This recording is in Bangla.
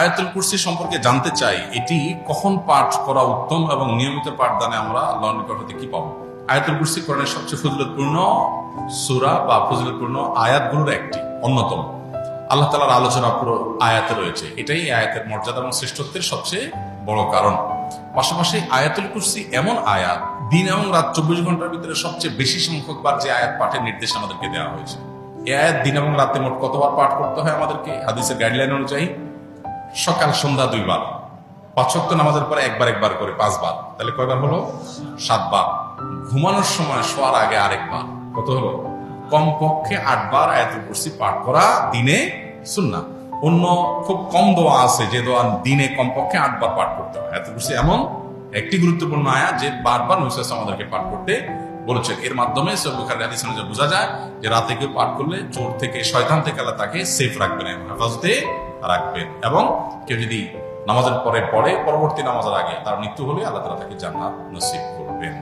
আয়াতুল কুরসি সম্পর্কে জানতে চাই, এটি কখন পাঠ করা উত্তম এবং নিয়মিত পাঠদানে আমরা আল্লাহর নিকট হতে কি পাবো? আয়াতুল কুরসি কোরআনের সবচেয়ে ফজিলতপূর্ণ সূরা বা ফজিলতপূর্ণ আয়াতগুলোর একটি অন্যতম। আল্লাহ তাআলার আলোচনা পুরো আয়াতে রয়েছে। এটাই আয়াতের মর্যাদা এবং শ্রেষ্ঠত্বের সবচেয়ে বড় কারণ। পাশাপাশি আয়াতুল কুরসি এমন আয়াত, দিন এবং রাত 24 ঘন্টার ভিতরে সবচেয়ে বেশি সংখ্যক বার যে আয়াত পাঠের নির্দেশ আমাদেরকে দেওয়া হয়েছে। এই আয়াত দিন এবং রাতে মোট কতবার পাঠ করতে হয় আমাদেরকে? হাদিসের গাইডলাইন অনুযায়ী সকাল সন্ধ্যা 2 বার, 5 ওয়াক্ত নামাজের পরে একবার করে 5 বার, তাহলে কয়বার হলো? 7 বার। ঘুমানোর সময় শোয়ার আগে আরেকবার, কত হলো? কমপক্ষে 8 বার আয়াতুল কুরসি পাঠ করা দিনে সুন্নাহ। অন্য খুব কম দোয়া আছে যে দোয়া দিনে কমপক্ষে 8 বার পাঠ করতে হয়। আয়াতুল কুরসি এমন একটি গুরুত্বপূর্ণ আয়াত যে বারবার নবী সাল্লাল্লাহু আলাইহি ওয়াসাল্লাম আমাদেরকে পাঠ করতে বলেছেন। এর মাধ্যমে সহিহ বুখারীর হাদিস অনুযায়ী বোঝা যায় যে রাতে কেউ পাঠ করলে চোর থেকে, শয়তান থেকে আল্লাহ তাকে সেফ রাখবেন, হেফাজতে রাখবেন। এবং কেউ যদি নামাজের পরে পড়ে, পরবর্তী নামাজের আগে তার মৃত্যু হলে আল্লাহ তাআলা তাকে জান্নাত নসিব করবেন।